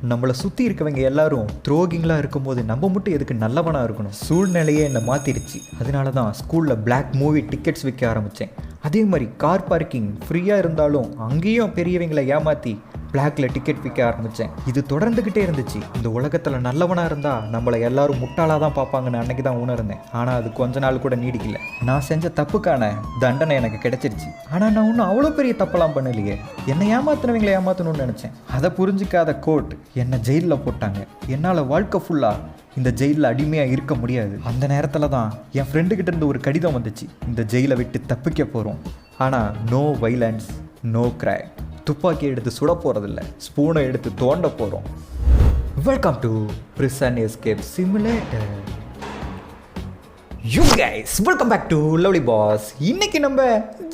நம்மளை சுற்றி இருக்கவங்க எல்லாரும் துரோகிங்களாக இருக்கும்போது நம்ம மட்டும் எதுக்கு நல்லவனாக இருக்கணும்? சூழ்நிலையே என்னை மாற்றிடுச்சு. அதனால தான் ஸ்கூலில் பிளாக் மூவி டிக்கெட்ஸ் விற்க ஆரம்பித்தேன். அதே மாதிரி கார் பார்க்கிங் ஃப்ரீயாக இருந்தாலும் அங்கேயும் பெரியவங்களை ஏமாற்றி பிளாக்ல டிக்கெட் விற்க ஆரம்பித்தேன். இது தொடர்ந்துக்கிட்டே இருந்துச்சு. இந்த உலகத்தில் நல்லவனாக இருந்தால் நம்மளை எல்லாரும் முட்டாளாக தான் பார்ப்பாங்கன்னு அன்னைக்கு தான் உணர்ந்தேன். ஆனால் அது கொஞ்ச நாள் கூட நீடிக்கல. நான் செஞ்ச தப்புக்கான தண்டனை எனக்கு கிடைச்சிருச்சு. ஆனால் நான் ஒன்றும் அவ்வளோ பெரிய தப்பெல்லாம் பண்ணலையே. என்னை ஏமாத்தினவங்களை ஏமாற்றணும்னு நினச்சேன். அதை புரிஞ்சிக்காத கோர்ட் என்னை ஜெயிலில் போட்டாங்க. என்னால் வாழ்க்கை ஃபுல்லாக இந்த ஜெயிலில் அடிமையாக இருக்க முடியாது. அந்த நேரத்தில் தான் என் ஃப்ரெண்டுக்கிட்ட இருந்து ஒரு கடிதம் வந்துச்சு. இந்த ஜெயிலை விட்டு தப்பிக்க போகிறோம், ஆனால் நோ வைலன்ஸ், நோ கிரை. துப்பாக்கி எடுத்து சுட போகிறதில்ல, ஸ்பூனை எடுத்து தோண்ட போகிறோம். Welcome to prison escape simulator. You guys, welcome back to lovely boss. இன்னைக்கு நம்ம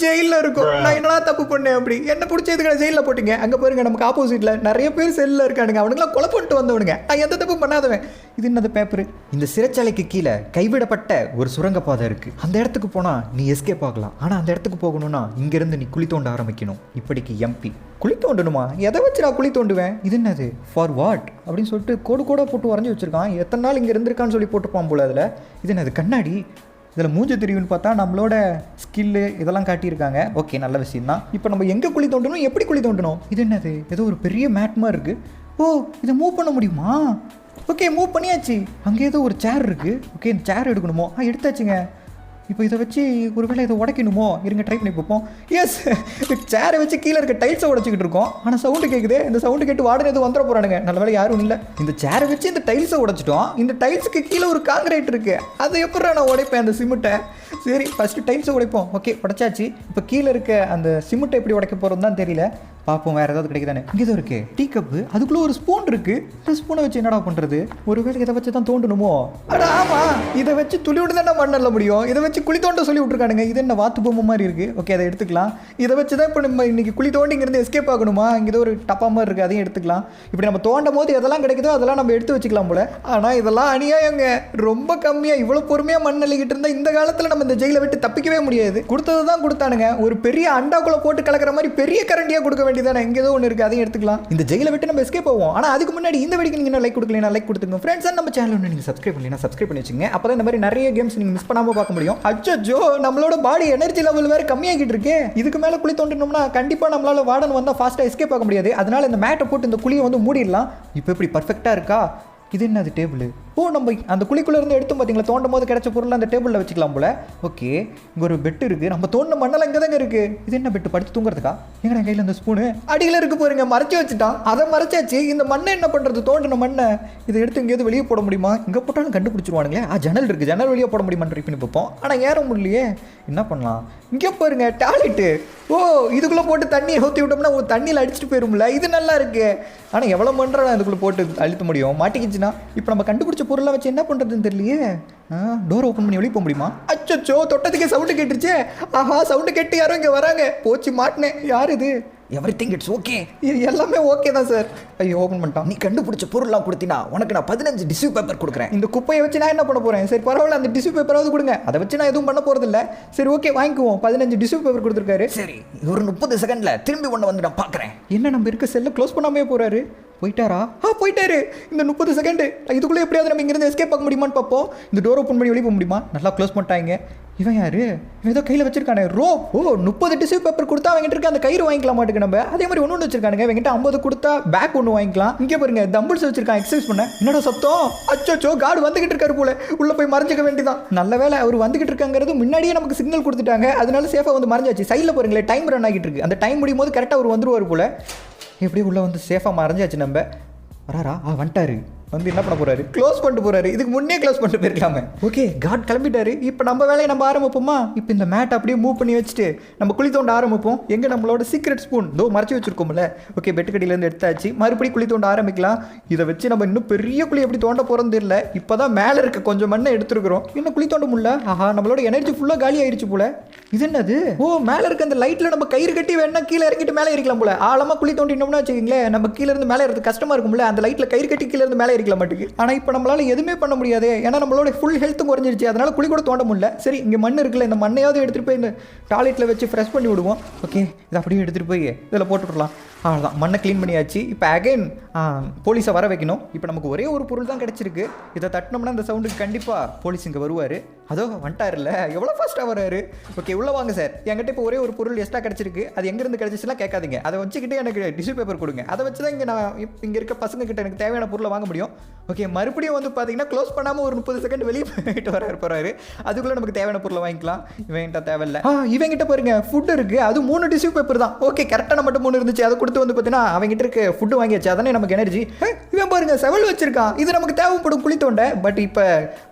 ஜெயிலில் இருக்கோம். நான் என்னடா தப்பு பண்ணேன்? அப்படி என்ன பிடிச்சதுக்கு ஜெயிலில் போட்டிங்க. அங்கே பாருங்க, நமக்கு ஆப்போசிட்டில் நிறைய பேர் செல்லில் இருக்கானுங்க. அவனுங்களாம் கொலை பண்ணிட்டு வந்தவனுங்க. நான் எந்த தப்பு பண்ணாதவன். இது என்னது பேப்பரு? இந்த சிறைச்சாலைக்கு கீழே கைவிடப்பட்ட ஒரு சுரங்கப்பாதை இருக்குது. அந்த இடத்துக்கு போனால் நீ எஸ்கேப் ஆகலாம். ஆனால் அந்த இடத்துக்கு போகணும்னா இங்கேருந்து நீ குழி தோண்ட ஆரம்பிக்கணும். இப்படிக்கு எம்பி குழி தோண்டணுமா? எதை வச்சு நான் குழி தோண்டுவேன்? இது என்னது? ஃபார் வாட் அப்படின்னு சொல்லிட்டு கோடு கோடாக போட்டு வரைஞ்சி வச்சுருக்கான். எத்தனை நாள் இங்கே இருந்திருக்கான்னு சொல்லி போட்டுப்பான் போல. அதில் இது என்னது? கண்ணாடி. இதில் மூஞ்சி தெரியும்னு பார்த்தா நம்மளோட ஸ்கில்லு இதெல்லாம் காட்டியிருக்காங்க. ஓகே, நல்ல விஷயம் தான். இப்போ நம்ம எங்கே குழி தோண்டணும், எப்படி குழி தோண்டணும்? இது என்னது? ஏதோ ஒரு பெரிய மேட் மாதிரி இருக்குது. ஓ, இதை மூவ் பண்ண முடியுமா? ஓகே, மூவ் பண்ணியாச்சு. அங்கே ஏதோ ஒரு சேர் இருக்குது. ஓகே, இந்த சேர் எடுக்கணுமோ? எடுத்தாச்சுங்க. இப்போ இதை வச்சு ஒருவேளை இதை உடைக்கணுமோ? இருங்க, ட்ரை பண்ணி பார்ப்போம். எஸ், சேரை வச்சு கீழே இருக்க டைல்ஸை உடச்சிக்கிட்டு இருக்கோம். ஆனால் சவுண்டு கேட்குது. இந்த சவுண்டு கேட்டு வாடகை எதுவும் வந்துட போகிறானுங்க. நல்ல வேலை யாரும் இல்லை. இந்த சேரை வச்சு இந்த டைல்ஸை உடைச்சிட்டோம். இந்த டைல்ஸுக்கு கீழே ஒரு காங்கிரீட் இருக்குது. அதை எப்படி நான் உடைப்பேன் அந்த சிமெண்ட்டை? சரி, ஃபஸ்ட்டு டைல்ஸை உடைப்போம். ஓகே, உடைச்சாச்சு. இப்போ கீழே இருக்க அந்த சிமெண்ட்டை எப்படி உடைக்க போகிறோம் தான் தெரியல. பார்ப்போம், வேறு ஏதாவது கிடைக்குதானே. இங்கே தான் இருக்குது டீ கப்பு. அதுக்குள்ளே ஒரு ஸ்பூன் இருக்குது. இந்த ஸ்பூனை வச்சு என்னடா பண்ணுறது? ஒருவேளை இதை வச்சு தான் தோண்டணுமோ? அடா ஆமாம், இதை வச்சு துளி விட்டு தானே மண்ணல்ல முடியும். இதை வச்சு குழி தோண்ட சொல்லி விட்ருக்கானுங்க. இது என்ன வாத்து பொம்மை மாதிரி இருக்குது. ஓகே, அதை எடுத்துக்கலாம். இதை வச்சு தான் இப்போ நம்ம இன்றைக்கி குழி தோண்டி இங்கேருந்து எஸ்கேப் ஆகணுமா? இங்கே ஒரு டப்பா மாதிரி இருக்குது, அதையும் எடுத்துக்கலாம். இப்படி நம்ம தோண்டும் போது எதெல்லாம் கிடைக்குதோ அதெல்லாம் நம்ம எடுத்து வச்சுக்கலாம் போல. ஆனால் இதெல்லாம் அநியாயங்க. ரொம்ப கம்மியாக இவ்வளோ பொறுமையாக மண் அள்ளிக்கிட்டு இருந்தால் இந்த காலத்தில் நம்ம இந்த ஜெயிலை விட்டு தப்பிக்கவே முடியாது. கொடுத்தது தான் கொடுத்தானுங்க. ஒரு பெரிய அண்டாக்குள்ளே போட்டு கலக்கிற மாதிரி பெரிய கரண்டியாக கொடுக்க வேண்டியதானே. இங்கே ஏதோ ஒன்று இருக்குது, அதையும் எடுத்துக்கலாம். இந்த ஜெயிலை விட்டு நம்ம எஸ்கேப் ஆகும். ஆனால் அதுக்கு முன்னாடி இந்த வீடியோக்கு நீங்கள் லைக் கொடுக்கலனா லைக் கொடுத்துங்க. ஃப்ரெண்ட்ஸ், நம்ம சேனல் ஒன்று நீங்கள் சப்ஸ்கிரைப் பண்ணலாம், சப்ஸ்கிரைப் பண்ணி வச்சுங்க. அப்போ தான் இந்த மாதிரி நிறைய கேம்ஸ் நீங்கள் மிஸ் பண்ணாமல் பார்க்க முடியும். அச்சோ, நம்மளோட பாடி எனர்ஜி லெவல் வேறு கம்மியாகிட்டு இருக்கு. இதுக்கு மேலே குழி தோண்டணும்னா கண்டிப்பாக நம்மளால வார்டன் வந்தால் ஃபாஸ்ட்டாக எஸ்கேப் ஆக முடியாது. அதனால இந்த மேட்டை போட்டு இந்த குழியை வந்து மூடிடலாம். இப்போ எப்படி பர்ஃபெக்டாக இருக்கா? இது என்னது? டேபிள். ஓ, நம்ம அந்த குழிக்குள்ளே இருந்து எடுத்து பார்த்தீங்களா, தோண்டும் போது கிடைச்ச பொருள் அந்த டேபிளில் வச்சுக்கலாம் போல. ஓகே, இங்கே ஒரு பெட்டு இருக்குது. நம்ம தோண்ட மண்ணெல்லாம் இங்கே தாங்க இருக்குது. இது என்ன பெட்டு? படுத்து தூங்குறதுக்கா? எங்கடா கையில் அந்த ஸ்பூனு அடியில் இருக்கு பாருங்க. மறைச்சி வச்சுட்டான். அதை மறைச்சாச்சு. இந்த மண்ணை என்ன பண்ணுறது? தோண்டின மண்ணை இதை எடுத்து எங்கேயாவது வெளியே போட முடியுமா? இங்கே போட்டாலும் கண்டுபிடிச்சிருவானுங்களே. ஜன்னல் இருக்குது, ஜன்னல் வெளியே போட முடியுமான்னு ட்ரை பண்ணி பார்ப்போம். ஆனால் ஏற முடியலையே. என்ன பண்ணலாம்? இங்கே பாருங்க, டாய்லெட்டு. ஓ, இதுக்குள்ளே போட்டு தண்ணியை ஊற்றி விட்டோம்னா ஒரு தண்ணியில் அடிச்சுட்டு போயிரும்ல. இது நல்லா இருக்கு. ஆனால் எவ்வளோ பண்ணுறா இதுக்குள்ளே போட்டு அழுத்த முடியும்? மாட்டிக்கிச்சுன்னா இப்போ நம்ம கண்டுபிடிச்ச பொருளை வச்சு என்ன பண்ணுறதுன்னு தெரியலையே. டோர் ஓப்பன் பண்ணி வெளியே போக முடியுமா? அச்சோ, தொட்டதுக்கே சவுண்டு கேட்டுருச்சே. ஆஹா, சவுண்டு கேட்டு யாரும் இங்கே வராங்க. போச்சு, மாட்டினேன். யார் இது? Everything it's okay. எல்லாமே ஓகே தான் சார். ஐயோ, ஓப்பன் பண்ணிட்டான். நீ கண்டுபிடிச்ச பொருள்லாம் கொடுத்தினா உனக்கு நான் 15 டிஷ்யூ பேப்பர் கொடுக்குறேன். இந்த குப்பையை வச்சு நான் என்ன பண்ண போகிறேன்? சரி, பரவாயில்ல, அந்த டிஷ்யூ பேப்பராவது கொடுங்க. அதை வச்சு நான் எதுவும் பண்ண போகிறதில்ல. சரி, ஓகே, வாங்கிக்குவோம். 15 டிஷ்யூ பேப்பர் கொடுத்துருக்காரு. சரி, ஒரு 30 செகண்டில் திரும்பி ஒன்று வந்து நான் பார்க்குறேன். என்ன, நம்ம இருக்க செல்லை க்ளோஸ் பண்ணாமே போகிறாரு. போயிட்டாரா? போயிட்டாரு. இந்த 30 செகண்டு இதுக்குள்ளே எப்படியாவது நம்ம இங்கிருந்து எஸ்கேப் ஆக முடியுமான்னு பார்ப்போம். இந்த டோர் ஓப்பன் பண்ணி வெளியே போக முடியுமா? நல்லா க்ளோஸ் பண்ணிட்டாங்க. இவன் யாரு? இவன் ஏதோ கையில் வச்சிருக்கானே ரோ. ஓ, 30 டிஷ்யூ பேப்பர் கொடுத்தா அவங்ககிட்ட இருக்க அந்த கயிறு வாங்கிக்கலாம் மாட்டுக்கு நம்ம. அதே மாதிரி ஒன்று வச்சிருக்கானுங்க. இவங்கிட்ட 50 கொடுத்தா பேக் ஒன்று வாங்கிக்கலாம். இங்கே பாருங்க, தம்பிள்ஸ் வச்சிருக்கான் எக்ஸசைஸ் பண்ண. என்னடா சத்தம்? அச்சோ, கார்டு வந்துகிட்டு இருக்காரு போல. உள்ள போய் மறைஞ்சிக்க வேண்டியதான். நல்ல வேலை அவர் வந்துகிட்டு இருக்காங்கிறது முன்னாடியே நமக்கு சிக்னல் கொடுத்துட்டாங்க. அதனால சேஃபாக வந்து மறைஞ்சாச்சு. சைடில் பாருங்களேன், டைம் ரன் ஆகிட்டு இருக்கு. அந்த டைம் முடியும் போது கரெக்டாக அவர் வந்துருவார் போல. எப்படி உள்ளே வந்து சேஃபாக மறைஞ்சாச்சு. நம்ம வராரா? வந்துட்டாரு. வந்து என்ன பண்ண போறாரு? க்ளோஸ் பண்ணிட்டு போறாரு. இதுக்கு முன்னே க்ளோஸ் பண்ணிட்டு போயிருக்கலாமே. ஓகே, காட் கிளம்பிட்டாரு. இப்போ நம்ம வேலையை நம்ம ஆரம்பிப்போமா? இப்போ இந்த மேட் அப்படியே மூவ் பண்ணி வச்சுட்டு நம்ம குழி தோண்ட ஆரம்பிப்போம். எங்கே நம்மளோட சீக்ரெட் ஸ்பூன் தோ மறைச்சி வச்சிருக்கோம்ல. ஓகே, பெட்டுக்கடியிலேருந்து எடுத்தாச்சு. மறுபடியும் குழி தோண்ட ஆரம்பிக்கலாம். இதை வச்சு நம்ம இன்னும் பெரிய குழி எப்படி தோண்ட போகிறோன்னு தெரியல. இப்போ தான் மேலே இருக்க கொஞ்சம் மண்ணை எடுத்துருக்குறோம். இன்னும் குழி தோண்ட முடியல. ஆஹா, நம்மளோட எனர்ஜி ஃபுல்லாக காலி ஆயிடுச்சு போல. இது என்னது? ஓ, மேலே இருக்க அந்த லைட்டில் நம்ம கயிறு கட்டி வேணா கீழே இறங்கிட்டு மேலே ஏறிக்கலாம் போல. ஆழமாக குழி தோண்டினோம்னா வச்சுக்கிங்களேன், நம்ம கீழே இருந்து மேலே இருந்து கஷ்டமாக இருக்கும்ல. அந்த லைட்டில் கயிறு கட்டி கீழே இருந்து மேலே அடிக்கல மாட்டுக்கு. ஆனால் இப்போ நம்மளால எதுவுமே பண்ண முடியாது, ஏன்னா நம்மளோட ஃபுல் ஹெல்த்தும் குறைஞ்சிருச்சு. அதனால குழி கூட தோண்ட முடியல. சரி, இங்கே மண் இருக்குல்ல, இந்த மண்ணையாவது எடுத்துகிட்டு போய் இந்த டாய்லெட்டில் வச்சு ஃப்ரெஷ் பண்ணி விடுவோம். ஓகே, இதை அப்படியே எடுத்துகிட்டு போய் இதில் போட்டுவிடலாம். அவ்வளோதான், மண்ணை க்ளீன் பண்ணியாச்சு. இப்போ அகைன் போலீஸை வர வைக்கணும். இப்போ நமக்கு ஒரே ஒரு பொருள் தான் கிடச்சிருக்கு. இதை தட்டினோம்னா இந்த சவுண்டுக்கு கண்டிப்பாக போலீஸ் இங்கே வருவார். அதோ வந்துட்டார்ல, எவ்வளோ ஃபாஸ்ட்டாக வராரு. ஓகே, உள்ளே வாங்க சார். என்கிட்ட இப்போ ஒரே ஒரு பொருள் எக்ஸ்ட்ரா கிடச்சிருக்கு. அது எங்கேருந்து கிடச்சிச்சுலாம் கேட்காதீங்க. அதை வச்சுக்கிட்டு எனக்கு டிஷ்யூ பேப்பர் கொடுங்க. அதை வச்சு தான் இங்கே நான் இங்கே இருக்க பசங்க கிட்ட எனக்கு தேவையான பொருளை வாங்க முடியும். ஓகே, மறுபடியும் வந்து பார்த்தீங்கன்னா க்ளோஸ் பண்ணாமல் ஒரு 30 செகண்ட் வெளியே போயிட்டு போகிறாரு. அதுக்குள்ளே நமக்கு தேவையான பொருளை வாங்கிக்கலாம். இவன்கிட்ட தேவையில்லை. இவங்கிட்ட பாருங்க ஃபுட் இருக்குது. அது 3 டிஷ்யூ பேப்பர் தான். ஓகே, கரெக்டாக நம்ம மட்டும் 3 இருந்துச்சு. அதை கொடுத்து வந்து பார்த்தீங்கன்னா அவங்ககிட்ட இருக்க ஃபுட்டு வாங்கியாச்சு. அதானே நமக்கு எனர்ஜி. இவன் பாருங்க செவல் வச்சிருக்கான். இது நமக்கு தேவைப்படும் குழி தோண்ட. பட் இப்போ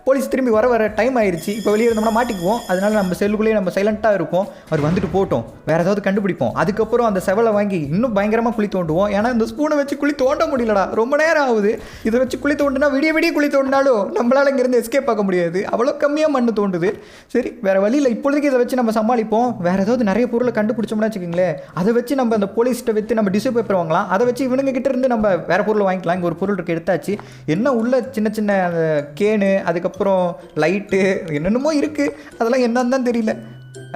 போலீஸ் திரும்பி வர டைம் ஆயிடுச்சு. இப்போ வெளியே இருந்தோம்னா மாட்டிக்குவோம். அதனால நம்ம செல்லுக்குள்ளேயே நம்ம சைலண்ட்டாக இருப்போம். அவர் வந்துட்டு போட்டோம், வேற ஏதாவது கண்டுபிடிப்போம். அதுக்கப்புறம் அந்த செவலை வாங்கி இன்னும் பயங்கரமாக குழி தோண்டுவோம். ஏன்னா இந்த ஸ்பூனை வச்சு குழி தோண்ட முடியலடா, ரொம்ப நேரம் ஆகுது. இதை வச்சு குழி தோண்டுனா விடிய குழி தோண்டினாலும் நம்மளால் இங்கேருந்து எஸ்கேப் ஆக முடியாது. அவ்வளோ கம்மியாக மண் தோண்டுது. சரி, வேற வழியில் இப்போதைக்கு இதை வச்சு நம்ம சமாளிப்போம். வேற ஏதாவது நிறைய பொருளை கண்டுபிடிச்சோம்னா வச்சுக்கோங்களேன், அதை வச்சு நம்ம அந்த போலீஸ்கிட்ட விற்று நம்ம டிஷ்யூ பேப்பர் வாங்கலாம். அதை வச்சு இவனுங்க கிட்ட இருந்து நம்ம வேற பொருளை வாங்கிக்கலாம். இங்கே ஒரு பொருள் இருக்கு, எடுத்தாச்சு. என்ன உள்ள சின்ன சின்ன கேனு, அதுக்கப்புறம் லைட்டு, என்னென்னமோ இருக்குது. அதெல்லாம் என்னன்னு தான் தெரியல.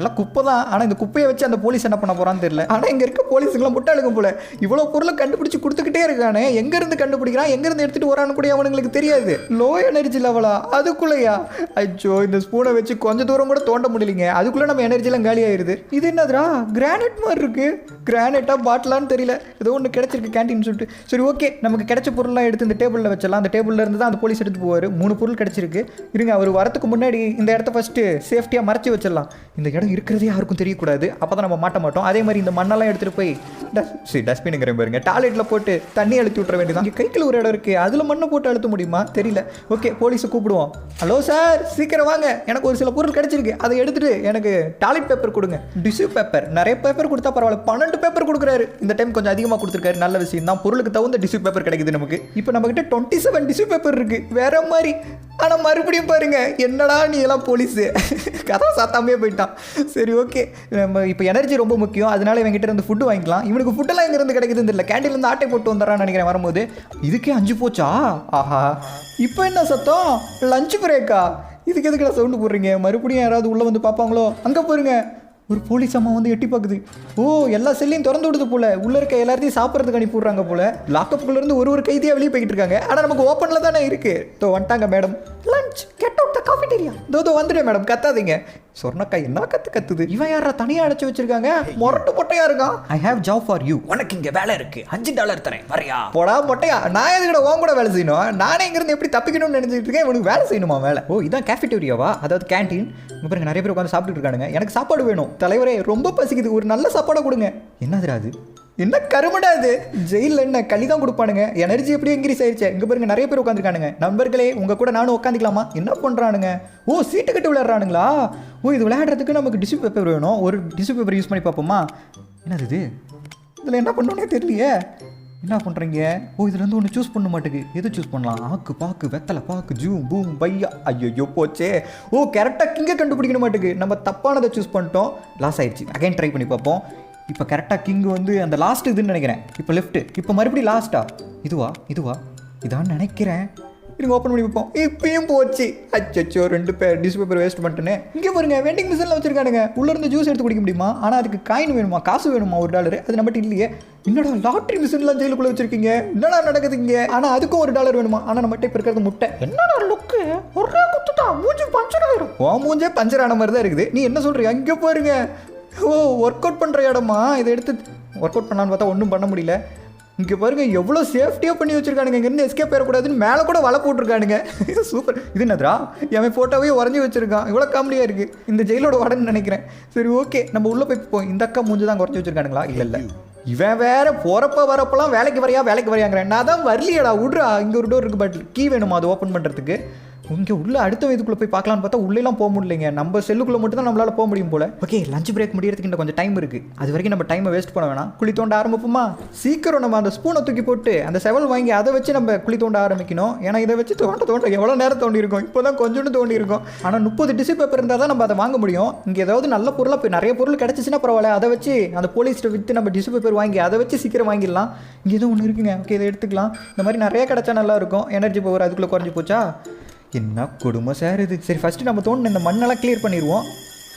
எல்லாம் குப்பை தான். ஆனால் இந்த குப்பையை வச்சு அந்த போலீஸ் என்ன பண்ண போகிறான்னு தெரியல. ஆனால் இங்கே இருக்க போலீஸுங்களாம் முட்டாளுக்கும் போல இவ்வளோ பொருளை கண்டுபிடிச்சி கொடுத்துக்கிட்டே இருக்கானே. எங்கேருந்து கண்டுபிடிக்கிறான், எங்கேருந்து எடுத்துகிட்டு வரான்னு கூட அவனுங்களுக்கு தெரியாது. லோ எனர்ஜி லெவலா அதுக்குள்ளேயா? அச்சோ, இந்த ஸ்பூனை வச்சு கொஞ்சம் தூரம் கூட தோண்ட முடியலைங்க. அதுக்குள்ளே நம்ம எனர்ஜிலாம் காலி ஆயிடுது. இது என்னதுரா, கிரானைட் மாதிரி இருக்குது. கிரானைட்டா பாட்டிலான்னு தெரியல. ஏதோ ஒன்று கிடச்சிருக்கு கேன்டீன் சொல்லிட்டு. சரி, ஓகே, நமக்கு கிடைச்ச பொருள்லாம் எடுத்து இந்த டேபிளில் வச்சிடலாம். அந்த டேபிளில் இருந்து தான் அந்த போலீஸ் எடுத்து போவார். 3 பொருள் கிடச்சிருக்கு. இருங்க, அவர் வரத்துக்கு முன்னாடி இந்த இடத்த ஃபஸ்ட்டு சேஃப்டியாக மறைச்சி வச்சிடலாம். இந்த இடம் இருக்கிறதே யாருக்கும் தெரியக்கூடாது. அப்போ தான் நம்ம மாட்ட மாட்டோம். அதே மாதிரி இந்த மண்ணெல்லாம் எடுத்துகிட்டு போய் டஸ்ட்பினுங்கிற பாருங்க, டாய்லெட்டில் போட்டு தண்ணி அழுத்தி விட்டுற வேண்டியதான். இங்கே கைக்கில் ஒரு இடம் இருக்குது, அதில் மண்ணை போட்டு அழுத்த முடியுமா தெரியல. ஓகே, போலீஸை கூப்பிடுவோம். ஹலோ சார், சீக்கிரம் வாங்க, எனக்கு ஒரு சில பொருள் கிடச்சிருக்கு. அதை எடுத்துகிட்டு எனக்கு டாய்லெட் பேப்பர் கொடுங்க. டிஷ்யூ பேப்பர் நிறைய பேப்பர் கொடுத்தா பரவாயில்ல, 12 பேப்பர் கொடுக்குறாரு. இந்த டைம் கொஞ்சம் அதிகமாக கொடுத்துருக்காரு. நல்ல விஷயம் தான். பொருளுக்கு தகுந்த டிஷ்யூ பேப்பர் கிடைக்குது நமக்கு. இப்போ நம்மகிட்ட 27 டிஷ்யூ பேப்பர் இருக்குது, வேற மாதிரி. ஆனால் மறுபடியும் பாருங்க, என்னடா நீ எல்லாம் போலீஸு கதை சாத்தாமே போயிட்டான். சரி, ஓகே, நம்ம இப்போ எனர்ஜி ரொம்ப முக்கியம். அதனால இவங்ககிட்ட இருந்து ஃபுட்டு வாங்கிக்கலாம். இவனுக்கு ஃபுட்டெல்லாம் எங்கேருந்து கிடைக்குதுன்னு தெரியல. கேண்டீன்லேருந்து ஆட்டை போட்டு வந்துடுறான்னு நினைக்கிறேன் வரும்போது. இதுக்கே 5 போச்சா? ஆஹா, இப்போ என்ன சத்தம்? லஞ்ச் பிரேக்கா? இதுக்கு எதுக்குடா சவுண்டு போடுறீங்க? மறுபடியும் யாராவது உள்ளே வந்து பார்ப்பாங்களோ? அங்கே போயிருங்க, ஒரு போலீஸ் அம்மா வந்து எட்டி பார்க்குது. ஓ, எல்லா செல்லையும் திறந்து விடுது போல. உள்ளே இருக்க எல்லாத்தையும் சாப்பிட்றதுக்கு அனுப்பி விட்றாங்க போல. லாக்கப்புக்குள்ளேருந்து ஒரு கைதியாக வெளியே போய்கிட்டு இருக்காங்க. ஆனால் நமக்கு ஓப்பனில் தானே இருக்குது. தோ வந்துட்டாங்க madam. Lunch get out the cafeteria. தோ வந்துட்டேன் மேடம், கத்தாதீங்க. சொன்னக்கா என்ன கத்துது. இவன் யாரா தனியாக அடைச்சி வச்சிருக்காங்க? மொரட்டு மொட்டையா இருக்கான். I have job for you. உனக்கு இங்கே வேலை இருக்கு, $5 தரேன், வரையா? போடா மொட்டையா, நான் எதுக்கிட்ட உன் கூட வேலை செய்யணும்? நானே இங்கிருந்து எப்படி தப்பிக்கணும்னு நினைச்சிட்டு இருக்கேன். இவனுக்கு வேலை செய்யணுமா வேலை? ஓ, இதான் கேஃபிடீரியாவா? அதாவது கேன்டீன். பாருங்க, நிறைய பேர் உட்காந்து சாப்பிட்டு இருக்கானுங்க. எனக்கு சாப்பாடு வேணும் தலைவரே, ரொம்ப பசிக்குது, ஒரு நல்ல சாப்பாடை கொடுங்க. என்னதுடா அது? என்ன கருமடா இது? ஜெயிலில் என்ன களி தான் கொடுப்பானுங்க. எனர்ஜி எப்படியும் இன்க்ரீஸ் ஆயிடுச்சு. இங்கே பாருங்க, நிறைய பேர் உட்காந்துருக்கானுங்க. நண்பர்களே, உங்கள் கூட நானும் உட்காந்துக்கலாமா? என்ன பண்ணுறானுங்க? ஓ, சீட்டு கட்டு விளையாடுறானுங்களா? ஓ, இது விளையாடுறதுக்கு நமக்கு டிஷ்யூ பேப்பர் வேணும். ஒரு டிஷ்யூ பேப்பர் யூஸ் பண்ணி பார்ப்போமா? என்னது இது? இதில் என்ன பண்ணணுன்னே தெரியலையே. என்ன பண்ணுறீங்க? ஓ, இதுல இருந்து ஒன்று சூஸ் பண்ண மாட்டேங்குது. எது சூஸ் பண்ணலாம்? ஆக்கு பாக்கு, வெத்தலை பாக்கு, ஜூம் பூம் பையா. ஐயோ போச்சே. ஓ, கரெக்டாக கிங்கை கண்டுபிடிக்கணும் மாட்டேங்குது. நம்ம தப்பானதை சூஸ் பண்ணிட்டோம், லாஸ் ஆயிடுச்சு. அகைன் ட்ரை பண்ணி பார்ப்போம். இப்போ கரெக்டாக கிங் வந்து அந்த லாஸ்ட் இதுன்னு நினைக்கிறேன். இப்போ லெஃப்ட்டு, இப்போ மறுபடியும் லாஸ்ட்டா? இதுவா இதான் நினைக்கிறேன். இருங்க, ஓப்பன் பண்ணி வைப்போம். இப்பயும் போச்சு. அச்சோ, 2 டிஷ்யூ பேப்பர் வேஸ்ட் பண்ணிட்டேனே. இங்கே பாருங்க, வெண்டிங் மிஷினில் வச்சிருக்கானுங்க. உள்ளேருந்து ஜூஸ் எடுத்து குடிக்க முடியுமா? ஆனால் அதுக்கு காயின் வேணுமா, காசு வேணுமா? $1. அது நம்மகிட்ட இல்லையே. என்னடா லாட்ரி மிஷின்லாம் ஜெயிலுக்குள்ளே வச்சிருக்கீங்க? என்னடா நடக்குதுங்க? ஆனால் அதுக்கும் $1 வேணுமா? ஆனால் நம்மகிட்ட இப்போ இருக்கிறது முட்டை. என்னடா லுக்கு, ஒரே குத்துட்டா, மூஞ்சி பஞ்சர் ஆயிரும். ஓ, மூஞ்சே பஞ்சர் ஆன மாதிரி தான் இருக்குது. நீ என்ன சொல்கிறீங்க? அங்கே பாருங்க. ஓ, ஒர்க் அவுட் பண்ணுற இடமா? இதை எடுத்து ஒர்க் அவுட் பண்ணலான்னு பார்த்தா ஒன்றும் பண்ண முடியல. இங்கே பாருங்க, எவ்வளோ சேஃப்டியாக பண்ணி வச்சிருக்கானுங்க. இங்கேருந்து எஸ்கேப் ஆயிடக்கூடாதுன்னு மேலே கூட வலை போட்டிருக்கானுங்க. சூப்பர். இது என்னதுரா? என் ஃபோட்டோவே உறைஞ்சி வச்சிருக்கான். இவ்வளோ காமெடியாக இருக்குது. இந்த ஜெயிலோட உடனே நினைக்கிறேன். சரி, ஓகே, நம்ம உள்ளே போய் போய் இந்த அக்கா மூஞ்சி தான் குறைச்சி வச்சிருக்கானுங்களா? இல்லை, இவன் வேற போகிறப்ப வரப்பெல்லாம் வேலைக்கு வரையாங்கிறேன். நான் தான் வரலையடா, விட்றா. இங்கே ஒரு டோர் இருக்குது, பட் கீ வேணுமா அது ஓப்பன் பண்ணுறதுக்கு? இங்கே உள்ள அடுத்த இதுக்குள்ளே போய் பார்க்கலான்னு பார்த்தா உள்ளேலாம் போக முடியலைங்க. நம்ம செல்லுக்குள்ளே மட்டும் தான் நம்மளால் போக முடியும் போல. ஓகே, லஞ்ச் பிரேக் முடியறதுக்கு இன்னும் கொஞ்சம் டைம் இருக்குது. அது வரைக்கும் நம்ம டைமை வேஸ்ட் பண்ண வேணாம். குழி தோண்ட ஆரம்பிப்போமா? சீக்கிரம் நம்ம அந்த ஸ்பூனை தூக்கி போட்டு அந்த செவல் வாங்கி அதை வச்சு நம்ம குழி தோண்ட ஆரம்பிக்கணும். ஏன்னா இதை வச்சு தோண்ட எவ்வளோ நேரம் தோண்டி இருக்கும்? இப்போ தான் கொஞ்சோண்டு தோண்டி இருக்கும். ஆனால் 30 டிஷ்யூ பேப்பர் இருந்தால் தான் நம்ம அதை வாங்க முடியும். இங்கே ஏதாவது நல்ல பொருளாக போய் நிறைய பொருள் கிடச்சிச்சின்னா பரவாயில்ல, அதை வச்சு அந்த போலீஸ்ட்டை விற்று நம்ம டிஷ்யூ பேப்பர் வாங்கி அதை வச்சு சீக்கிரம் வாங்கிடலாம். இங்கே எதுவும் ஒன்று இருக்குங்க. ஓகே, இதை எடுத்துக்கலாம். இந்த மாதிரி நிறைய கிடச்சா நல்லா இருக்கும். எனர்ஜி பவர் அதுக்குள்ளே குறைஞ்சி போச்சா? என்ன கொடுமை சார் இது. சரி, ஃபஸ்ட்டு நம்ம தோணுன இந்த மண்ணெல்லாம் கிளியர் பண்ணிடுவோம்.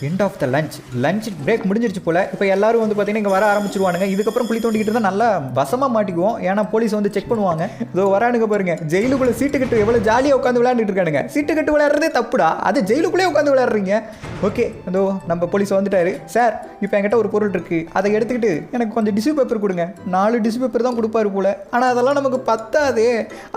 End of the lunch break முடிஞ்சிருச்சு போல். இப்போ எல்லாரும் வந்து பார்த்தீங்கன்னா இங்கே வர ஆரம்பிச்சிருவானுங்க. இதுக்கப்புறம் குழி தோண்டிக்கிட்டு தான் நல்லா வசமாக மாட்டிக்குவோம். ஏன்னா போலீஸ் வந்து செக் பண்ணுவாங்க. இதோ வரானுங்க பாருங்க. ஜெயிலுக்குள்ளே சீட்டுக்கட்டு எவ்வளோ ஜாலியாக உட்காந்து விளையாண்டுட்டு இருக்கானுங்க. சீட்டுக்கட்டு விளையாடுறதே தப்புடா, அது ஜெயிலுக்குள்ளே உட்காந்து விளையாடுறீங்க. ஓகே, அதோ நம்ம போலீஸ் வந்துட்டாரு. சார், இப்போ என்கிட்ட ஒரு பொருள் இருக்குது, அதை எடுத்துக்கிட்டு எனக்கு கொஞ்சம் டிஷ்யூ பேப்பர் கொடுங்க. 4 டிஷ்யூ பேப்பர் தான் கொடுப்பாரு போல். ஆனால் அதெல்லாம் நமக்கு பத்தாதே.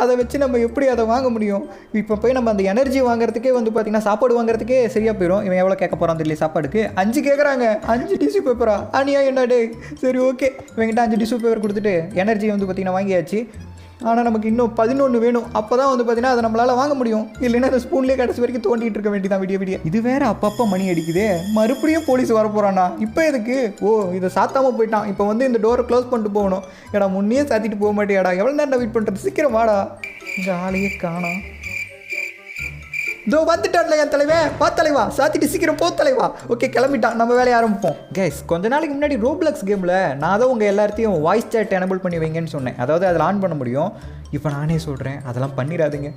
அதை வச்சு நம்ம எப்படி அதை வாங்க முடியும்? இப்போ போய் நம்ம அந்த எனர்ஜி வாங்குறதுக்கே வந்து பார்த்தீங்கன்னா சாப்பாடு வாங்குறதுக்கே சரியாக போயிடும். இவன் எவ்வளோ கேட்க போகிறான் தெரியல. சாப்பாடுக்கு 5 கேட்குறாங்க. 5 டிஷ்யூ பேப்பரா? அனியா என்ன டே. சரி, ஓகே, இவங்கிட்ட 5 டிஷ்யூ பேப்பர் கொடுத்துட்டு எனர்ஜி வந்து பார்த்தீங்கன்னா வாங்கியாச்சு. ஆனால் நமக்கு இன்னும் 11 வேணும். அப்போ தான் வந்து பார்த்தீங்கன்னா அதை நம்மளால் வாங்க முடியும். இல்லைன்னா அந்த ஸ்பூன்லேயே கடைசி வரைக்கும் தோண்டிகிட்டு இருக்க வேண்டியதான் விடிய. இது வேறு அப்பப்போ மணி அடிக்குது. மறுபடியும் போலீஸ் வர போகிறானா? இப்போ எதுக்கு? ஓ, இதை சாத்தாமல் போயிட்டான். இப்போ வந்து இந்த டோரை க்ளோஸ் பண்ணிட்டு போகணும். ஏடா, முன்னே சாத்திட்டு போக மாட்டேடா. எவ்வளோ நேரம் வெயிட் பண்ணுறது? சீக்கிரம் வாடா. இங்கே ஆளையே காணோம். இதோ வந்துட்டான்ல என் தலைவன். வா தலைவா, சாத்திட்டு சீக்கிரம் போ தலைவா. ஓகே, கிளம்பிட்டான். நம்ம வேலையை ஆரம்பிப்போம். கைஸ், கொஞ்ச நாளைக்கு முன்னாடி ரோப்ளக்ஸ் கேமில் நான் தான் உங்கள் எல்லாத்தையும் வாய்ஸ் சேட் எனபிள் பண்ணி வைங்கன்னு சொன்னேன். அதாவது அதில் ஆன் பண்ண முடியும். இப்போ நானே சொல்கிறேன், அதெல்லாம் பண்ணிடாதீங்க.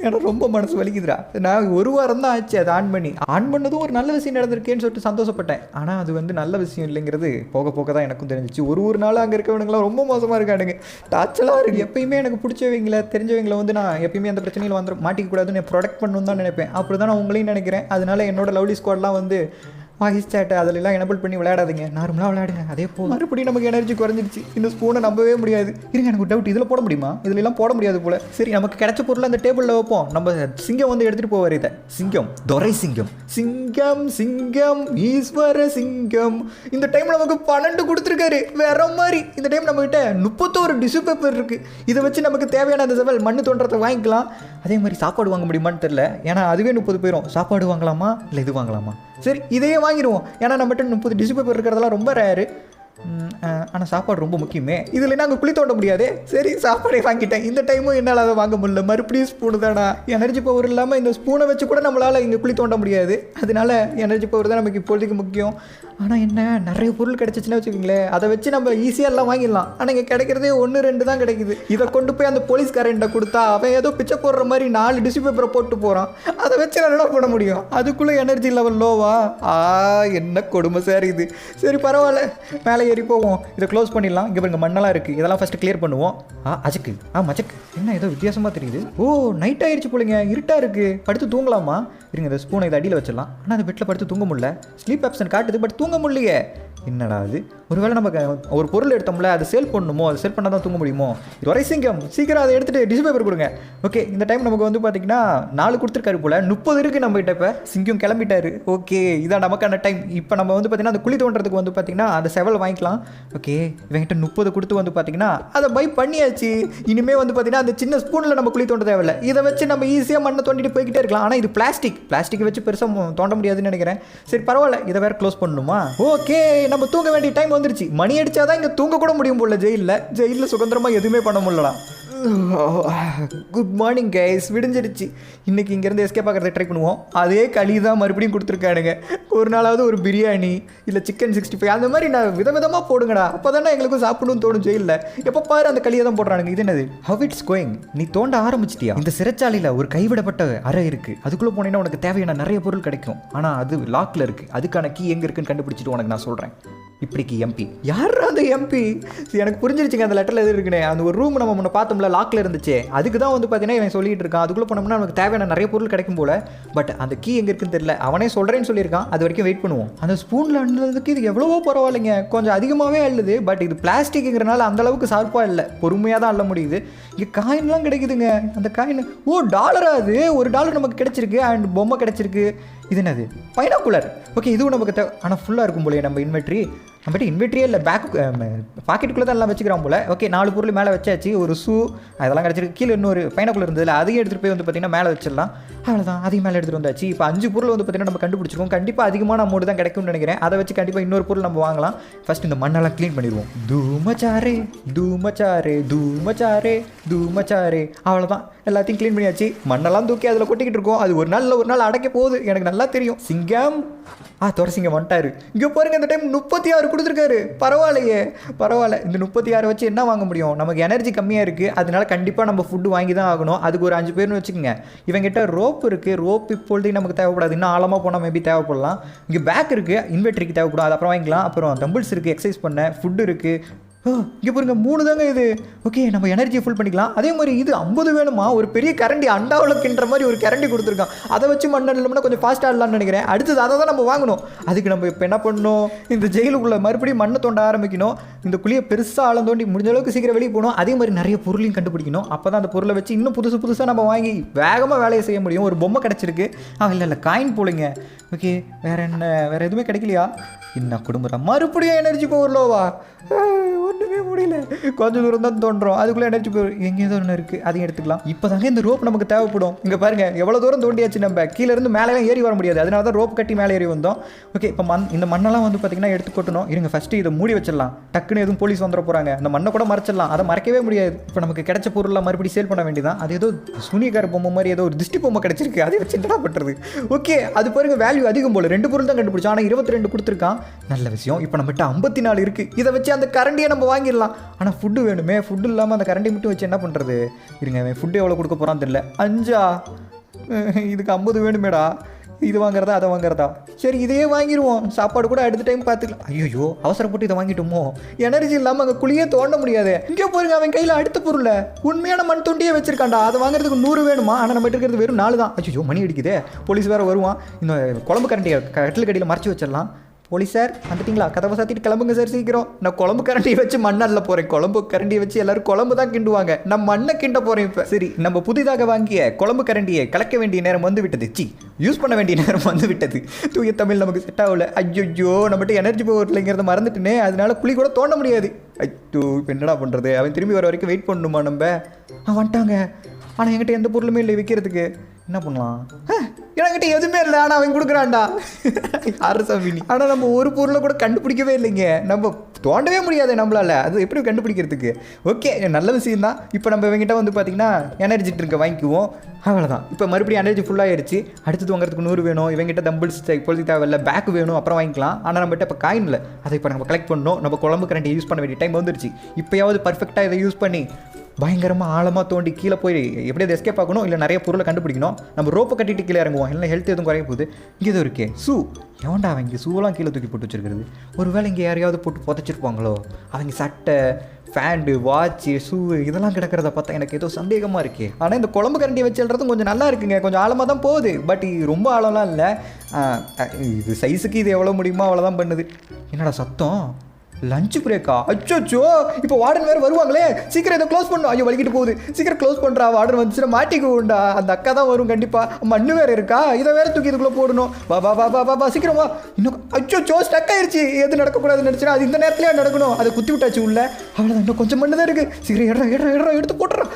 ஏன்னா ரொம்ப மனசு வலிக்குதுடா. நான் ஒரு வாரம் தான் ஆச்சு அதை ஆன் பண்ணதும் ஒரு நல்ல விஷயம் நடந்திருக்கேன்னு சொல்லிட்டு சந்தோஷப்பட்டேன். ஆனால் அது வந்து நல்ல விஷயம் இல்லைங்கிறது போக போக தான் எனக்கும் தெரிஞ்சிச்சு. ஒரு நாள் அங்கே இருக்கவனுங்களாம் ரொம்ப மோசமாக இருக்கானுங்க. டாச்சலாக இருக்குது. எப்பயுமே எனக்கு பிடிச்சவங்கள தெரிஞ்சவங்களை வந்து நான் எப்பயுமே அந்த பிரச்சனையில் வந்து மாட்டிக்கக்கூடாதுன்னு ப்ரொடெக்ட் பண்ணணும் தான் நினைப்பேன். அப்படி தான் நான் உங்களையும் நினைக்கிறேன். அதனால என்னோட லவ்லி ஸ்குவாட்லாம் வந்து வாய்ஸ் சேட்டை அதிலெல்லாம் எனபிள் பண்ணி விளையாடாதீங்க. நார்மலாக விளையாடுங்க. அதே போல் மறுபடியும் நமக்கு எனர்ஜி குறைஞ்சிருச்சு. இந்த ஸ்பூனை நம்பவே முடியாது. இருங்க, எனக்கு டவுட், இதில் போட முடியுமா? இதிலெல்லாம் போட முடியாது போல். சரி, நமக்கு கிடைச்ச பொருள் அந்த டேபிளில் வைப்போம். நம்ம சிங்கம் வந்து எடுத்துகிட்டு போவார். இதை சிங்கம், துரை சிங்கம், சிங்கம் சிங்கம் ஈஸ்வர சிங்கம். இந்த டைம் நமக்கு 12 கொடுத்துருக்காரு. வேற மாதிரி. இந்த டைம் நம்மகிட்ட 31 டிஷ்யூ பேப்பர் இருக்குது. இதை வச்சு நமக்கு தேவையான அந்த செவல் மண்ணு தோன்றத்தை வாங்கிக்கலாம். அதே மாதிரி சாப்பாடு வாங்க முடியுமான்னு தெரில. ஏன்னா அதுவே 30 போயிடும். சாப்பாடு வாங்கலாமா இல்லை இது வாங்கலாமா? சரி, இதையே வாங்கிடுவோம். ஏன்னா நம்மகிட்ட 30 டிஷ்யூ பேப்பர் இருக்கிறதெல்லாம் ரொம்ப ரேரு. ஆனால் சாப்பாடு ரொம்ப முக்கியமே. இதில் நாங்கள் குழி தோண்ட முடியாது. சரி, சாப்பாடே வாங்கிட்டேன். இந்த டைமும் என்னால் அதை வாங்க முடியல. மறுபடியும் ஸ்பூனு தானா? எனர்ஜி பவர் இல்லாமல் இந்த ஸ்பூனை வச்சு கூட நம்மளால் இங்கே குழி தோண்ட முடியாது. அதனால எனர்ஜி பவர் தான் நமக்கு இப்போதைக்கு முக்கியம். ஆனால் என்ன, நிறைய பொருள் கிடச்சிச்சின்னா வச்சுக்கோங்களேன், அதை வச்சு நம்ம ஈஸியாக எல்லாம் வாங்கிடலாம். ஆனால் இங்கே கிடைக்கிறதே 1-2 தான் கிடைக்குது. இதை கொண்டு போய் அந்த போலீஸ்காரன்ட்ட கொடுத்தா அவன் ஏதோ பிச்சை போடுற மாதிரி 4 டிஷ்யூ பேப்பரை போட்டு போகிறான். அதை வச்சு என்ன பண்ண முடியும்? அதுக்குள்ளே எனர்ஜி லெவல் லோவா? என்ன கொடுமை சார் இது. சரி, பரவாயில்ல, மேலே ஏறி போவோம். இதை க்ளோஸ் பண்ணிடலாம். இங்கே பாருங்க, மண்ணெல்லாம் இருக்குது. இதெல்லாம் ஃபஸ்ட்டு கிளியர் பண்ணுவோம். அஜக்கு மச்சக்கு. என்ன ஏதோ வித்தியாசமாக தெரியுது. ஓ, நைட் ஆயிடுச்சு போலிங்க. இருட்டாக இருக்குது. படுத்து தூங்கலாமா? இருங்க, இந்த ஸ்பூனை இதை அடியில் வச்சிடலாம். ஆனால் அது பெட்டில் படுத்து தூங்க முடியல. ஸ்லீப் ஆப்ஷன் காட்டுது, பட் தூங்க முடியலையே. என்னடா அது? ஒருவேளை நம்ம ஒரு பொருள் எடுத்தோம்ல, அதை சேல் பண்ணணுமோ? அது சேல் பண்ணால் தான் தூங்க முடியுமோ? துரை சிங்கம், சீக்கிரம் அதை எடுத்துகிட்டு டிஷ்யூ பேப்பர் கொடுங்க. ஓகே, இந்த டைம் நமக்கு வந்து பார்த்தீங்கன்னா 4 கொடுத்துருக்காரு போல். 30 இருக்குது நம்மகிட்ட. இப்போ சிங்கம் கிளம்பிட்டாரு. ஓகே, இதான் நமக்கான டைம். இப்போ நம்ம வந்து பார்த்தீங்கன்னா அந்த குழி தோன்றதுக்கு வந்து பார்த்தீங்கன்னா அந்த செவல் வாங்கிக்கலாம். ஓகே, இவங்கிட்ட 30 கொடுத்து வந்து பார்த்தீங்கன்னா அதை பை பண்ணியாச்சு. இனிமேல் வந்து பார்த்தீங்கன்னா அந்த சின்ன ஸ்பூனில் நம்ம குழி தோண்ட தேவையில்லை. இதை வச்சு நம்ம ஈஸியாக மண்ணை தோண்டிட்டு போய்கிட்டே இருக்கலாம். ஆனால் இது பிளாஸ்டிக்கை வச்சு பெருசாக தோண்ட முடியாதுன்னு நினைக்கிறேன். சரி, பரவாயில்ல, இதை வேறு க்ளோஸ் பண்ணணுமா? ஓகே, நம்ம தூங்க வேண்டிய டைம் வந்துருச்சு. மணி அடிச்சாதான் இங்கே தூங்க கூட முடியும் போல. ஜெயிலில் சுதந்திரமாக எதுவுமே பண்ண முடியலாம். Good morning guys. விடிஞ்சிருச்சு. இன்றைக்கி இங்கேருந்து எஸ்கேப் ஆகிறத ட்ரை பண்ணுவோம். அதே களி தான் மறுபடியும் கொடுத்துருக்கானுங்க. ஒரு நாளாவது ஒரு பிரியாணி இல்லை சிக்கன் 65 அந்த மாதிரி நான் விதவிதமாக போடுங்கடா. அப்போ தானே எங்களுக்கும் சாப்பிடணும்னு தோணும். ஜெயிலில் எப்போ பாரு அந்த களியை தான் போடுறானுங்க. இது என்னது? How it's going? நீ தோண்ட ஆரம்பிச்சிட்டியா? இந்த சிறைச்சாலையில் ஒரு கைவிடப்பட்ட அறை இருக்குது. அதுக்குள்ளே போனீங்கன்னா உனக்கு தேவையான நிறைய பொருள் கிடைக்கும். ஆனால் அது லாக்கில் இருக்குது. அதுக்கான கீ எங்கே இருக்குன்னு கண்டுபிடிச்சிட்டு உனக்கு நான் சொல்கிறேன். இப்படிக்கு எம்பி யார்? அந்த எம்பி எனக்கு புரிஞ்சிருச்சுங்க. அந்த லெட்டரில் எது இருக்குன்னு. அந்த ஒரு ரூம் நம்ம முன்ன பார்த்தோம்ல, லாக்கில் இருந்துச்சு. அதுக்கு தான் வந்து பார்த்தீங்கன்னா இவன் சொல்லிட்டு இருக்கான். அதுக்குள்ளே போனோம்னா நமக்கு தேவையான நிறைய பொருள் கிடைக்கும் போல. பட் அந்த கீ எங்கே இருக்குன்னு தெரியல. அவனே சொல்கிறேன்னு சொல்லியிருக்கான். அது வரைக்கும் வெயிட் பண்ணுவோம். அந்த ஸ்பூனில் அள்ளுறதுக்கு இது எவ்வளவோ பரவாயில்லைங்க. கொஞ்சம் அதிகமாகவே அள்ளுது. பட் இது பிளாஸ்டிக்குங்கிறனால அந்தளவுக்கு ஷார்ப்பாக இல்லை. பொறுமையாக தான் அள்ள முடியுது. இங்கே காயின்லாம் கிடைக்குதுங்க. அந்த காயின் $1 அது. $1 நமக்கு கிடைச்சிருக்கு. அண்ட் பொம்மை கிடைச்சிருக்கு. இது என்னது? பைனாக்குலர். ஓகே, இதுவும் நமக்கு ஆனால் ஃபுல்லாக இருக்கும் போலயே நம்ம இன்வெர்ட்ரி. நம்மகிட்ட இன்வெர்ட்டரியே இல்லை, பேக் பாக்கெட்டுக்குள்ளே தான் எல்லாம் வச்சுக்கிறான் போல். ஓகே 4 பொருள் மேலே வச்சாச்சு. ஒரு ஷூ அதெல்லாம் கிடச்சிருக்கு. கீழே இன்னொரு பைனாக்குள்ள இருந்ததில்ல, அதையும் எடுத்துகிட்டு போய் வந்து பார்த்திங்கன்னா மேலே வச்சிடலாம். அவ்வளோதான், அதையும் மேலே எடுத்துகிட்டு வந்தாச்சு. இப்போ 5 பொருள் வந்து பார்த்திங்கன்னா நம்ம கண்டுபிடிச்சிருக்கோம். கண்டிப்பாக அதிகமான அமௌண்ட் தான் கிடைக்கும்னு நினைக்கிறேன். அதை வச்சு கண்டிப்பாக இன்னொரு பொருள் நம்ம வாங்கலாம். ஃபஸ்ட் இந்த மண்ணெல்லாம் க்ளீன் பண்ணிடுவோம். தூமச்சாரே தூமச்சாரே தூமச்சாரே தூமச்சாரே. அவ்வளோதான், எல்லாத்தையும் க்ளீன் பண்ணியாச்சு. மண்ணெல்லாம் தூக்கி அதில் கொட்டிக்கிட்டு இருக்கோம். அது ஒரு நாள் அடைக்க போகுது, எனக்கு நல்லா தெரியும். சிங்கம் துரசிங்கம் வந்துட்டாரு. இங்கே பாருங்க, இந்த டைம் 36 கொடுத்துருக்காரு. பரவாயில்லையே, பரவாயில்ல. இந்த 36 வச்சு என்ன வாங்க முடியும்? நமக்கு எனர்ஜி கம்மியாக இருக்குது, அதனால கண்டிப்பாக நம்ம ஃபுட்டு வாங்கி தான் ஆகணும். அதுக்கு ஒரு 5 பேர்னு வச்சுக்கோங்க. இவங்கிட்ட ரோப் இருக்குது. ரோப் இப்பொழுது நமக்கு தேவைப்படாது, இன்னும் ஆழமாக போனால் மேபி தேவைப்படலாம். இங்கே பேக் இருக்குது, இன்வெர்ட்டருக்கு தேவைப்படும், அது அப்புறம் வாங்கிக்கலாம். அப்புறம் டம்பிள்ஸ் இருக்குது, எக்ஸசைஸ் பண்ண ஃபுட்டு இருக்குது. இங்கே பாருங்க 3 தாங்க இது. ஓகே, நம்ம எனர்ஜியை ஃபுல் பண்ணிக்கலாம். அதே மாதிரி இது 50 வேணுமா? ஒரு பெரிய கரண்டி, அண்டாவில் கிண்டுற மாதிரி ஒரு கரண்டி கொடுத்துருக்கான். அதை வச்சு மண்ணெல்லாம் கொஞ்சம் ஃபாஸ்ட்டாக ஆடலாம்னு நினைக்கிறேன். அடுத்தது அதை தான் நம்ம வாங்கணும். அதுக்கு நம்ம இப்போ என்ன பண்ணணும்? இந்த ஜெயிலுக்குள்ளே மறுபடியும் மண்ணை தோண்ட ஆரம்பிக்கணும். இந்த குழியை பெருசாக ஆழம் தோண்டி முடிஞ்ச அளவுக்கு சீக்கிரம் வெளியே போகணும். அதே மாதிரி நிறைய பொருளையும் கண்டுபிடிக்கணும். அப்போ தான் அந்த பொருளை வச்சு இன்னும் புதுசாக நம்ம வாங்கி வேகமாக வேலையை செய்ய முடியும். ஒரு பொம்மை கிடச்சிருக்கு. இல்லை காயின் போலுங்க. ஓகே, வேறு எதுவுமே கிடைக்கலையா? என்ன குடும்பம், மறுபடியும் எனர்ஜி பவர்லோவா? ஒன்றுமே முடியல. கொஞ்சம் தூரம் தான் தோன்றோம், அதுக்குள்ளே எனர்ஜி பவர் எங்கேயோ ஒன்று இருக்குது, அதையும் எடுத்துக்கலாம். இப்போ தாங்க இந்த ரோப் நமக்கு தேவைப்படும். இங்கே பாருங்கள் எவ்வளோ தூரம் தோண்டியாச்சு. நம்ம கீழே இருந்து மேலே ஏறி வர முடியாது, அதனால தான் ரோப் கட்டி மேலே ஏறி வந்தோம். ஓகே, இப்போ இந்த மண்ணெல்லாம் வந்து பார்த்திங்கன்னா எடுத்து கொட்டணும். இருங்க, ஃபஸ்ட்டு இதை மூடி வச்சிடலாம். டக்குன்னு எதுவும் போலீஸ் வந்துட போகிறாங்க. அந்த மண்ணை கூட மறைச்சிடலாம், அதை மறைக்கவே முடியாது. இப்போ நமக்கு கிடைச்ச பொருளாக மறுபடியும் சேல் பண்ண வேண்டியதான். அது ஏதோ சூனியக்கார பொம்மை மாதிரி ஏதோ ஒரு திஷ்டி பொம்மை கிடச்சிருக்கு, அதை வச்சு என்ன பண்ணுறது? ஓகே, அது பாருங்க வேல்யூ அதிகம் போல். 2 பொருள் தான் கண்டுபிடிச்சோம், ஆனால் 22 கொடுத்துருக்கான். நல்ல விஷயம். இப்போ நம்மகிட்ட 54 இருக்குது. இதை வச்சு அந்த கரண்டியை நம்ம வாங்கிடலாம். ஆனால் ஃபுட்டு வேணுமே. ஃபுட்டு இல்லாமல் அந்த கரண்டி மட்டும் வச்சு என்ன பண்ணுறது? இருங்க, ஃபுட்டு எவ்வளோ கொடுக்க போகிறான்னு தெரியல. 5 இதுக்கு 50 வேணுமேடா. இது வாங்குறதா அதை வாங்குறதா? சரி, இதையே வாங்கிடுவோம். சாப்பாடு கூட அடுத்த டைம் பார்த்துக்கலாம். ஐயோ, அவசரப்பட்டு இதை வாங்கிட்டோமோ? எனர்ஜி இல்லாமல் அங்கே குழியே தோண்ட முடியாது. இங்கே போருங்க, அவன் கையில் அடுத்த பொருள் உண்மையான மண் தொண்டியே வச்சிருக்காண்டா. அதை வாங்குறதுக்கு 100 வேணுமா? ஆனால் நம்ம இருக்கிறது வெறும் 4 தான். ஐயோ, மணி அடிக்குதே, போலீஸ் வேறு வருவான். இந்த குழம்பு கரண்டியை கட்டில் கடியில் மறைச்சி வச்சிடலாம். போலீஸ் சார் வந்துட்டிங்களா? கதவை சாத்திட்டு கிளம்புங்க சார் சீக்கிரம். நான் குழம்பு கரண்டியை வச்சு மண்ணல்ல போகிறேன். குழம்பு கரண்டியை வச்சு எல்லாரும் குழம்பு தான் கிண்டுவாங்க, நான் மண்ணை கிண்ட போகிறேன் இப்போ. சரி, நம்ம புதிதாக வாங்கிய குழம்பு கரண்டியை கலக்க வேண்டிய நேரம் வந்து விட்டது. யூஸ் பண்ண வேண்டிய நேரம் வந்து விட்டது. தூய தமிழ் நமக்கு செட் ஆகல. ஐயோ, நம்மகிட்ட எனர்ஜி பவர் இல்லைங்கிறத மறந்துட்டுனே, அதனால குழி கூட தோண்ட முடியாது. ஐயோ, இப்போ என்னடா பண்ணுறது? அவன் திரும்பி வர வரைக்கும் வெயிட் பண்ணணுமா நம்ம? வந்துட்டாங்க. ஆனால் என்கிட்ட எந்த பொருளுமே இல்லை விற்கிறதுக்கு. என்ன பண்ணலாம்? என்கிட்ட எதுவுமே இல்லை, ஆனால் அவன் கொடுக்குறான்டா. யாரு சாமி? ஆனால் நம்ம ஒரு பொருளை கூட கண்டுபிடிக்கவே இல்லைங்க. நம்ம தோண்டவே முடியாது நம்மளால், அது எப்படி கண்டுபிடிக்கிறதுக்கு? ஓகே, நல்ல விஷயம் தான். இப்போ நம்ம இவங்கிட்ட வந்து பார்த்திங்கன்னா எனர்ஜி ட்ரிங்கை வாங்கிக்குவோம். அவ்வளோதான். இப்போ மறுபடியும் எனர்ஜி ஃபுல்லாகிடுச்சு. அடுத்தது வாங்குறதுக்கு 100 வேணும். இவங்கிட்ட தம்பிள்ஸ் இப்போதைக்கு தேவையில்லை, பேக் வேணும், அப்புறம் வாங்கிக்கலாம். ஆனால் நம்மகிட்ட இப்போ காயின் இல்லை, அதை இப்போ நம்ம கலெக்ட் பண்ணணும். நம்ம குழம்பு கரண்டி யூஸ் பண்ண வேண்டிய டைம் வந்துருச்சு. இப்போயாவது பர்ஃபெக்டாக இதை யூஸ் பண்ணி பயங்கரமாக ஆழமாக தோண்டி கீழே போய் எப்படியாவது எஸ்கேப் ஆகணும், இல்லை நிறைய பொருளை கண்டுபிடிக்கணும். நம்ம ரோப்பை கட்டிட்டு கீழே இறங்குவோம், இல்லை ஹெல்த் எதுவும் குறைய போகுது. இங்கே எதுவும் இருக்கே ஷூ. எவன்டா அவங்க ஷூவெல்லாம் கீழே தூக்கி போட்டு வச்சுருக்கிறது? ஒரு வேளை இங்கே யாரையாவது போட்டு புதைச்சிருப்பாங்களோ? அவங்க சட்டை, ஃபேண்டு, வாட்சு, ஷூ இதெல்லாம் கிடக்கிறத பார்த்தா எனக்கு ஏதோ சந்தேகமாக இருக்கே. ஆனால் இந்த குழம்பு கரண்டியை வச்சு எழுறதும் கொஞ்சம் நல்லா இருக்குங்க. கொஞ்சம் ஆழமாக தான் போகுது, பட் ரொம்ப ஆழம்லாம் இல்லை. இது சைஸுக்கு இது எவ்வளோ முடியுமோ அவ்வளோதான் பண்ணுது. என்னடா சத்தம்? லஞ்ச் பிரேக்கா? அச்சோச்சோ, இப்போ வார்டன் வேறு வருவாங்களே, சீக்கிரம் இதை க்ளோஸ் பண்ணும். ஐயோ, வலிக்கிட்டு போகுது, சீக்கிரம் க்ளோஸ் பண்ணுறா. வார்டன் வந்துச்சுன்னா மாட்டிக்குவோண்டா. அந்த அக்கா தான் வரும் கண்டிப்பாக. மண்ணு வேறு இருக்கா, இதை வேறு தூக்கி இதுக்குள்ளே போடணும். வா வா வா வா வா சீக்கிரம் வா. இன்னும் அச்சோச்சோ, ஸ்டக் ஆயிடுச்சு. எது நடக்கக்கூடாதுன்னு நினச்சினா அது இந்த நேரத்துலேயே நடக்கணும். அதை குத்தி விட்டாச்சு உள்ள. அவ்வளோதான், இன்னும் கொஞ்சம் மண்ணு தான் இருக்குது. சீக்கிரம் எடுத்து போட்டுறோம்.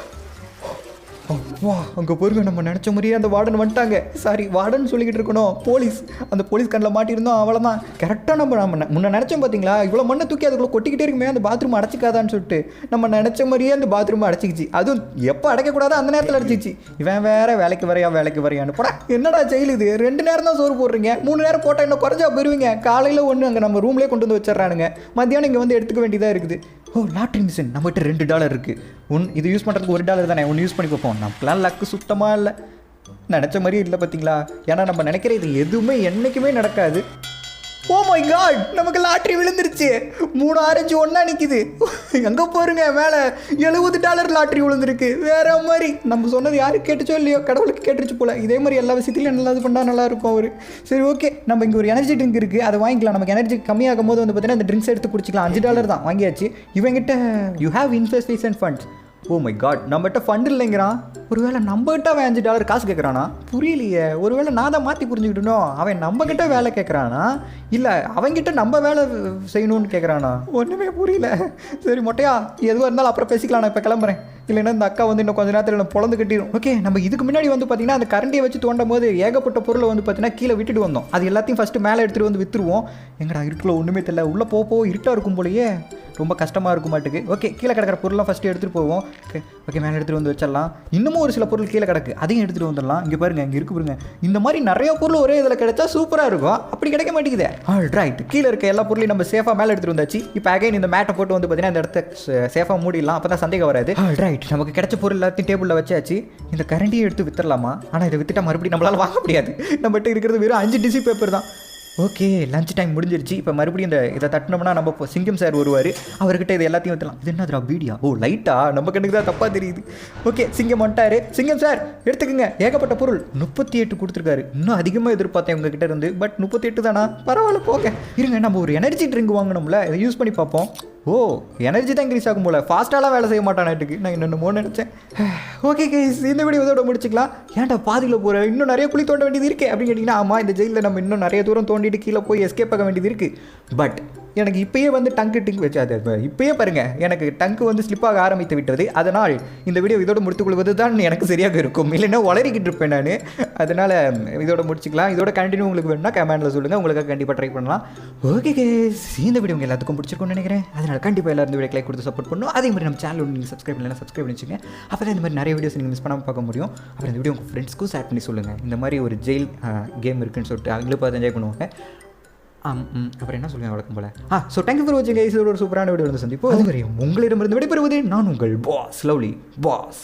வா, அங்கே போருங்க, நம்ம நினச்ச மாதிரியே அந்த வார்டன் வந்துட்டாங்க. சாரி, வார்டன் சொல்லிக்கிட்டு இருக்கணும், போலீஸ். அந்த போலீஸ் கண்ணில் மாட்டியிருந்தோம், அவ்வளோதான். கரெக்டாக நம்ம முன்ன நினச்சோம் பார்த்தீங்களா, இவ்வளோ மண்ணை தூக்கி அதுக்குள்ளே கொட்டிக்கிட்டே இருக்குமே, அந்த பாத்ரூம் அடைச்சிக்காதான்னு சொல்லிட்டு நம்ம நினச்ச மாதிரியே அந்த பாத்ரூம் அடைச்சிக்கிச்சு. அதுவும் எப்போ அடைக்கக்கூடாதோ அந்த நேரத்தில் அடைச்சிச்சு. இவன் வேற வேலைக்கு வரையான்னு போடா. என்னடா ஜெயில் இது? 2 நேரம் தான் சோறு போடுறீங்க, 3 நேரம் போட்டால் இன்னும் குறைஞ்சா போயிருவீங்க. காலையில் ஒன்று அங்கே நம்ம ரூம்லேயே கொண்டு வந்து வச்சிடறானுங்க, மத்தியானம் இங்கே வந்து எடுத்துக்க வேண்டியதாக இருக்குது. லாட்ரி மிஷின் நம்மகிட்ட $2 இருக்குது. இது யூஸ் பண்ணுறதுக்கு $1 தானே, ஒன்று யூஸ் பண்ணி பார்ப்போம். நமக்குலாம் லக்கு சுத்தமாக இல்லை, நினச்ச மாதிரி இல்லை பார்த்தீங்களா. ஏன்னா நம்ம நினைக்கிற இது எதுவுமே என்றைக்குமே நடக்காது. ஓ மை காட், நமக்கு லாட்ரி விழுந்துருச்சு. 3 ஆரஞ்சு ஒன்றா நிற்கிது. எங்கே போருங்க, மேலே $70 லாட்ரி விழுந்துருக்கு. வேற மாதிரி நம்ம சொன்னது யாருக்கு கேட்டுச்சோ இல்லையோ, கடவுளுக்கு கேட்டுருச்சு போல். இதே மாதிரி எல்லா விஷயத்துலையும் நல்லா இது பண்ணால் நல்லாயிருக்கும் அவர். சரி, ஓகே, நம்ம இங்கே ஒரு எனர்ஜி ட்ரிங்க் இருக்குது, அதை வாங்கிக்கலாம். நமக்கு எனர்ஜி கம்மியாகும் போது வந்து பார்த்தீங்கன்னா அந்த ட்ரிங்க்ஸ் எடுத்து குடிச்சிக்கலாம். $5 தான் வாங்கியாச்சு. இவங்கிட்ட you have investigation funds. Oh my god, நம்மகிட்ட ஃபண்ட் இல்லைங்கிறான். ஒருவேளை நம்மகிட்ட அவன் $5 காசு கேட்குறானா? புரியலையே. ஒருவேளை நான் தான் மாற்றி புரிஞ்சுக்கிட்டனோ, அவன் நம்மக்கிட்ட வேலை கேட்குறானா இல்லை அவன்கிட்ட நம்ம வேலை செய்யணும்னு கேட்குறானா? ஒன்றுமே புரியல. சரி மொட்டையா, எதுவாக இருந்தாலும் அப்புறம் பேசிக்கலாம், நான் இப்போ கிளம்புறேன். இல்லைன்னா இந்த அக்கா வந்து இன்னும் கொஞ்ச நேரத்தில் என்ன பொழந்து கட்டிடும். ஓகே, நம்ம இதுக்கு முன்னாடி வந்து பார்த்தீங்கன்னா அந்த கரண்டியை வச்சு தோண்டும் போது ஏகப்பட்ட பொருளை வந்து பார்த்தீங்கன்னா கீழே விட்டுட்டு வந்தோம். அது எல்லாத்தையும் ஃபஸ்ட்டு மேலே எடுத்துகிட்டு வந்து விற்றுருவோம். எங்கடா இருட்டுல ஒன்றுமே தெரியல, உள்ளே போக இருட்டாக இருக்கும் போலயே, ரொம்ப கஷ்டமாக இருக்கும் மாட்டுக்கு. ஓகே, கீழே கிடக்கிற பொருள்லாம் ஃபஸ்ட்டு எடுத்துகிட்டு போவோம். ஓகே, மேலே எடுத்துகிட்டு வந்து வச்சிடலாம். இன்னமும் ஒரு சில பொருள் கீழே கிடக்கு, அதையும் எடுத்துகிட்டு வந்துடலாம். இங்கே பாருங்க, இங்கே இருக்கு பாருங்க. இந்த மாதிரி நிறைய பொருள் ஒரே இதில் கிடைச்சா சூப்பராக இருக்கும். அப்படி கிடைக்க மாட்டேங்குது. ஆல் ரைட், கீழே இருக்க எல்லா பொருளையும் நம்ம சேஃபாக மேலே எடுத்துகிட்டு வந்தாச்சு. இப்போ அகைன் இந்த மேட்டை போட்டு வந்து பார்த்தீங்கன்னா இந்த இடத்த சேஃபாக மூடிடலாம். அப்போ தான் சந்தேகம் வராது. ஆல் ரைட், நமக்கு கிடைச்ச பொருள் எல்லாத்தையும் டேபிளில் வச்சாச்சு. இந்த கரண்டியை எடுத்து வித்துடலாமா? ஆனால் இதை வித்துட்டா மறுபடியும் நம்மளால் வாங்க முடியாது. நம்மகிட்ட இருக்கிறது வெறும் 5 டிசி பேப்பர் தான். ஓகே, லஞ்ச் டைம் முடிஞ்சிருச்சு. இப்போ மறுபடியும் இதை தட்டினோம்னா நம்ம சிங்கம் சார் வருவார். அவர்கிட்ட இது எல்லாத்தையும் வைக்கலாம். இது என்னதுரா பீடியா? ஓ லைட்டா, நம்ம கண்ணுக்கு தான் தப்பாக தெரியுது. ஓகே, சிங்கம் வந்துட்டாரு. சிங்கம் சார் எடுத்துக்கோங்க, ஏகப்பட்ட பொருள் 38 கொடுத்துருக்காரு. இன்னும் அதிகமாக எதிர்பார்த்தேன் உங்ககிட்ட இருந்து. பட் 38 தானா? பரவாயில்ல போக. இருங்க, நம்ம ஒரு எனர்ஜி ட்ரிங்க் வாங்கணும்ல, இதை யூஸ் பண்ணி பார்ப்போம். ஓ, எனர்ஜி தான் இன்க்ரீஸ் ஆகும் போல. ஃபாஸ்ட்டாலாம் வேலை செய்ய மாட்டான் நைட்டுக்கு. நான் என்னென்னமோ நினச்சேன். ஓகே கைஸ், இந்த வீடியோ இதோட முடிச்சுக்கலாம். ஏன்டா பாதியில் போகிறேன், இன்னும் நிறைய குழி தோண்ட வேண்டியது இருக்குது அப்படின்னு கேட்டிங்கன்னா, ஆமாம், இந்த ஜெயிலில் நம்ம இன்னும் நிறைய தூரம் தோண்டிட்டு கீழே போய் எஸ்கேப் ஆக வேண்டியது இருக்குது. பட் எனக்கு இப்போயே வந்து டங்கு வச்சாது. இப்போயே பாருங்கள், எனக்கு டங்கு வந்து ஸ்லிப்பாக ஆரம்பித்து விட்டது. அதனால் இந்த வீடியோ இதோட முடித்துக்கொள்வது தான் எனக்கு சரியாக இருக்கும். இல்லைன்னா வளரிக்கிட்டு இருப்பேன் நான். அதனால் இதோட முடிச்சுக்கலாம். இதோட கண்டினியூ உங்களுக்கு வேணும்னா கமெண்ட்டில் சொல்லுங்கள், உங்களுக்காக கண்டிப்பாக ட்ரை பண்ணலாம். ஓகே கேஸ், இந்த வீடியோ உங்கள் எல்லாத்துக்கும் பிடிச்சிருக்கும்னு நினைக்கிறேன். அதனால் கண்டிப்பாக எல்லாரும் இந்த வீடியோ லைக் கொடுத்து சப்போர்ட் பண்ணணும். அதே மாதிரி நம்ம சேனல் நீங்கள் சப்ஸ்கிரைப் பண்ணலாம், சப்ஸ்கிரைப் பண்ணிச்சுங்க. அப்போ தான் இந்த மாதிரி நிறைய வீடியோஸ் நீங்கள் மிஸ் பண்ணாமல் பார்க்க முடியும். அப்புறம் இந்த வீடியோ உங்கள் ஃப்ரெண்ட்ஸ்க்கும் ஷேர் பண்ணி சொல்லுங்கள். இந்த மாதிரி ஒரு ஜெயில் கேம் இருக்குன்னு சொல்லிட்டு அவங்களும் பார்த்து என்ஜாய் பண்ணுவாங்க. அப்புறம் என்ன சொல்லுவேன் வழக்கம் போல. ஸோ தேங்க்யூ ஃபார் வாட்சிங் கைஸ். ஒரு சூப்பரான வீடியோ வந்து சந்திப்போம். அதுவரையும் உங்களிடமிருந்து விடைபெறுவது நான் உங்கள் பாஸ் லவ்லி பாஸ்.